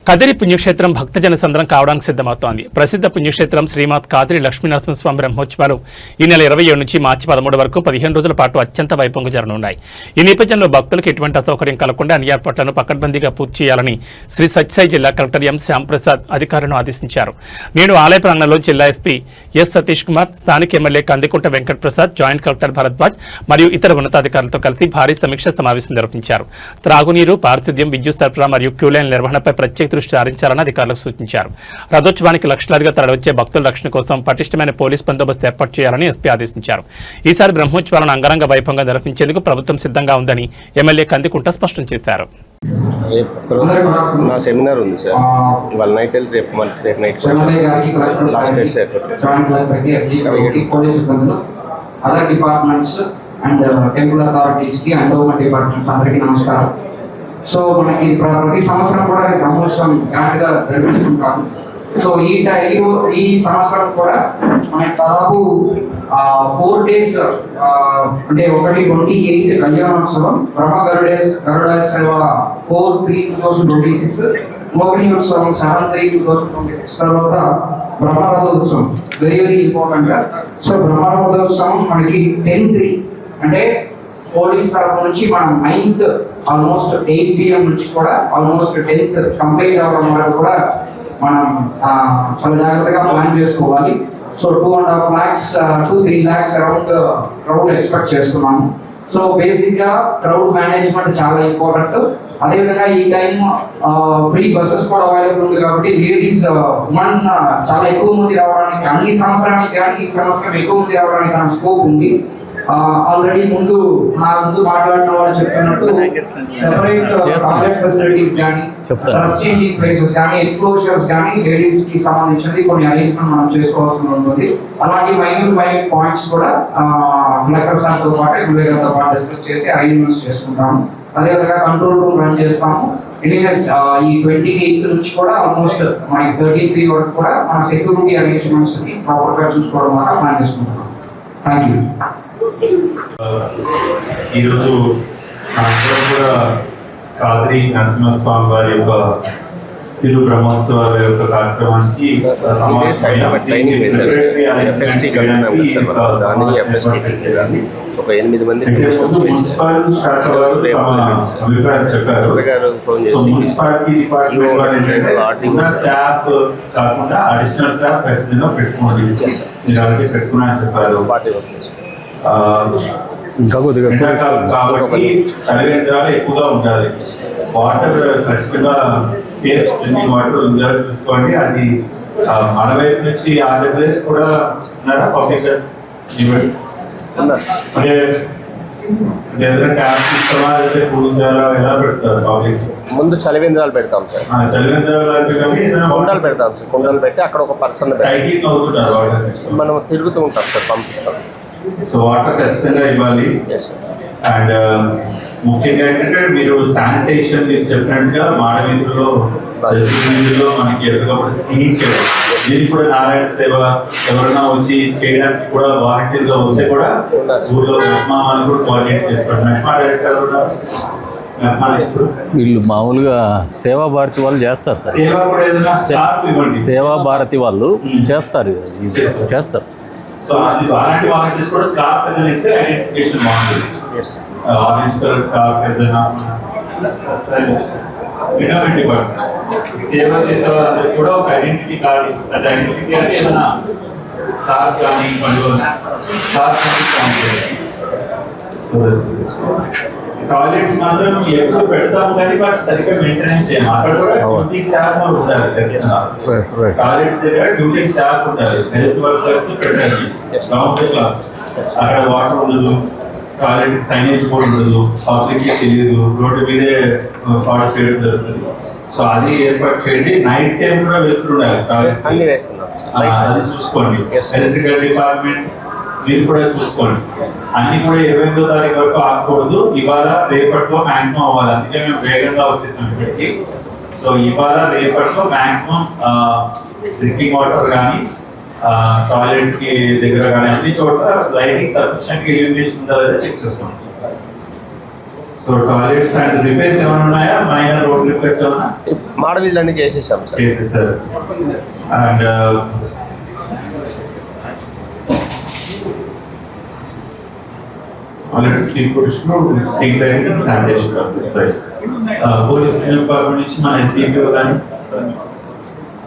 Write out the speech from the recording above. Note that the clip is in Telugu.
కదిరి పుణ్యక్షేత్రం భక్తజన సంద్రం కావడానికి సిద్ధమవుతోంది. ప్రసిద్ధ పుణ్యక్షేత్రం శ్రీమాత్ కాదిరి లక్ష్మీనరసింహస్వామి బ్రహ్మోత్సవాలు ఈ నెల 27 నుంచి మార్చి 13 వరకు 15 రోజుల పాటు అత్యంత వైభవంగా జరగనున్నాయి. ఈ నేపథ్యంలో భక్తులకు ఎటువంటి అసౌకర్యం కలగకుండా అన్ని ఏర్పాట్లను పకడ్బందీగా పూర్తి చేయాలని శ్రీ సత్యసాయి జిల్లా కలెక్టర్ ఎం శ్యాంప్రసాద్ అధికారులను ఆదేశించారు. నేడు ఆలయ ప్రాంగణంలో జిల్లా ఎస్పీ ఎస్ సతీష్ కుమార్, స్థానిక MLA Kandikunta Venkat Prasad, joint collector Bharadwaj మరియు ఇతర ఉన్నతాధికారులతో కలిసి భారీ సమీక్ష సమావేశం నిర్వహించారు. త్రాగునీరు, పారిశుద్ధ్యం, విద్యుత్ సరఫరా మరియు క్యూలైన్ నిర్వహణపై ప్రత్యేక దృష్టి సారించాలని అధికారులకు సూచించారు. రథోత్సవానికి లక్షలాదిగా తరలివచ్చే భక్తుల రక్షణ కోసం పటిష్టమైన పోలీస్ బందోబస్తు ఏర్పాటు చేయాలని ఎస్పీ ఆదేశించారు. ఈసారి బ్రహ్మోత్సవాలను అంగరంగ వైభవంగా నిర్వహించేందుకు ప్రభుత్వం సిద్ధంగా ఉందని ఎమ్మెల్యే కందికుంట స్పష్టం చేశారు. నా సెమినార్ ఉంది సార్, వాళ్ళ నైట్ వెళ్ళి రేపు night last other departments and temple authorities కి అండ్ గవర్నమెంట్ డిపార్ట్మెంట్స్ అందరికీ నమస్కారం. సో మనకి ప్రతి సంవత్సరం కూడా బ్రహ్మోత్సవం గ్రాండ్ గా జరిపిస్తుంటాము. సో ఈ సంవత్సరం కూడా మనకి దాదాపు 4 days అంటే 1-28 కళ్యాణోత్సవం, బ్రహ్మ గరుడ సేవ 4/3/2026, మోగిని ఉత్సవం 7/3/2026, తర్వాత బ్రహ్మరథోత్సవం వెరీ వెరీ ఇంపార్టెంట్ గా. సో బ్రహ్మరథోత్సవం మనకి 10/3 అంటే పోలీస్ తరఫు నుంచి మనం 9th ఆల్మోస్ట్ 8 PM నుంచి కూడా ఆల్మోస్ట్ 10th కంప్లీట్ అవ్వడం వరకు కూడా మనం చాలా జాగ్రత్తగా ప్లాన్ చేసుకోవాలి. So 2.5 lakhs 2-3 lakhs around crowd expect చేస్తున్నాము. సో బేసిక్ గా క్రౌడ్ మేనేజ్మెంట్ చాలా ఇంపార్టెంట్. అదేవిధంగా ఈ టైం ఫ్రీ బస్సెస్ కూడా అవైలబుల్ ఉంది కాబట్టి లేడీస్ ఉమెన్ చాలా ఎక్కువ మంది రావడానికి, అన్ని సంవత్సరానికి కానీ ఈ సంవత్సరం ఎక్కువ మంది రావడానికి స్కోప్ ఉంది. ఆల్రెడీ ముందు మాట్లాడిన వాళ్ళు చెప్తున్నట్టు సెపరేట్ టాయిలెట్ ఫెసిలిటీస్ కానీ, డ్రెస్ చేంజింగ్ ప్లేసెస్ కానీ, ఎన్క్లోజర్స్ కానీ లేడీస్ కి సంబంధించింది కొన్ని అరేంజ్మెంట్ మనం చేసుకోవాల్సి ఉంటుంది. అలాంటి మైన్యూట్ పాయింట్స్ కూడా కలెక్టర్ సార్ తో పాటు ఎమ్మెల్యే గారితో పాటు డిస్కస్ చేసి అరేంజ్మెంట్స్ చేసుకుంటాము. అదేవిధంగా కంట్రోల్ రూమ్ రన్ చేస్తాము. ఎనీవేస్ ఈ 28th నుంచి కూడా ఆల్మోస్ట్ మనకి 33 వరకు కూడా మన సెక్యూరిటీ అరేంజ్మెంట్స్ ని ప్రాపర్ గా చూసుకోవడం వల్ల ప్లాన్ చేసుకుంటున్నాం. Thank you. ఈరోజు అందరం కూడా కాదిరి నరసింహస్వామి వారి యొక్క తిరు బ్రహ్మోత్సవాల యొక్క కార్యక్రమానికి ఒక 8 మంది మున్సిపల్ శాఖ వారు అభిప్రాయం చెప్పారు. సో మున్సిపాలిటీ డిపార్ట్మెంట్ స్టాఫ్ కాకుండా అడిషనల్ స్టాఫ్ ఖచ్చితంగా పెట్టుకోండి, మీరు అలాగే పెట్టుకున్నా అని చెప్పారు. కాబట్టి చలివేంద్రాలు ఎక్కువగా ఉండాలి. వాటర్ ఖచ్చితంగా సేఫ్ డ్రింకింగ్ వాటర్ ఉండాలి చూసుకోండి. అది మన వైపు నుంచి ఆంధ్రప్రదేశ్ కూడా ఉన్నారా పబ్లిక్ అంటే ఏదైనా ట్యాప్ ఇస్తామా లేకపోతే పూజారా ఎలా పెడతారు పబ్లిక్? ముందు చలివేంద్రాలు పెడతాం సార్, కుండాలు పెడతాం సార్. కుండాలు పెట్టి అక్కడ ఒక పర్సన్ మనం తిరుగుతూ ఉంటాం సార్, పంపిస్తాం. సో వాటర్ ఖచ్చితంగా ఇవ్వాలి. అండ్ ముఖ్యంగా ఏంటంటే మీరు శానిటేషన్ మీరు చెప్పినట్టుగా మాడవీధుల్లో మనకి ఎప్పటికప్పుడు క్లీన్ చేయాలి. దీనికి కూడా నారాయణ సేవ ఎవరైనా వచ్చి చేయడానికి కూడా వాలంటీర్గా వస్తే కూడా ఊళ్ళో మనం కూడా కోఆర్డినేట్ చేసుకోవడం. వీళ్ళు మామూలుగా సేవా భారతి వాళ్ళు చేస్తారు సార్, సేవా భారతి వాళ్ళు చేస్తారు. సో అలాంటి వాలంటీర్స్ కూడా స్కార్ఫ్ ఏదైనా ఇస్తే ఐడెంటిఫికేషన్ బాగుంటుంది. ఆరెంజ్ కలర్ స్కార్ఫ్ ఏదైనా సేవ చేసే వాళ్ళందరికీ కూడా ఒక ఐడెంటిటీ కార్డు, ఐడెంటిటీ అంటే ఏదైనా స్కార్ఫ్ కానీ టాయిలెట్స్ మాత్రం ఎప్పుడు పెడతాము కానీ వాటి సరిగ్గా మెయింటెనెన్స్ చేయాలి. అక్కడ కూడా డ్యూటీ స్టాఫ్ ఉంటారు ఖచ్చితంగా. టాయిలెట్స్ దగ్గర డ్యూటీ స్టాఫ్ ఉంటారు, హెల్త్ వర్కర్స్ పెట్టాలి. అక్కడ వాటర్ ఉండదు, టాయిలెట్ సైనేజ్ కూడా ఉండదు, పబ్లిక్ తెలియదు, రోడ్డు మీదే పాడు చేయడం జరుగుతుంది. సో అది ఏర్పాటు చేయండి. నైట్ టైం కూడా వెళ్తుండాలి, అది చూసుకోండి. ఎలక్ట్రికల్ డిపార్ట్మెంట్ మీరు కూడా చూసుకోండి. అన్ని కూడా 28వ తారీఖు వరకు ఆగకూడదు. ఇవాళ రేపట్లో మ్యాక్సిమం అవ్వాలి. అందుకే మేము వేగంగా వచ్చేసాం ఇప్పటికి. సో ఇవాళ రేపట్లో మ్యాక్సిమం డ్రింకింగ్ వాటర్ కానీ, టాయిలెట్ కి దగ్గర కానీ అన్ని చోట్ల లైటింగ్ సఫిషియెంట్ ఇల్యూమినేషన్ ఉందా లేదా చెక్ చేసుకోండి. సో టాయిలెట్స్ అండ్ రిపేర్స్ ఏమైనా ఉన్నాయా? మైనర్ రోడ్ రిపేర్స్ ఏమైనా మాడవీళ్ళు అన్ని చేసేసాం సార్. చేసేసారు. And already street position street lighting sanitation police department నుంచి మన ఎస్పీపీ కానీ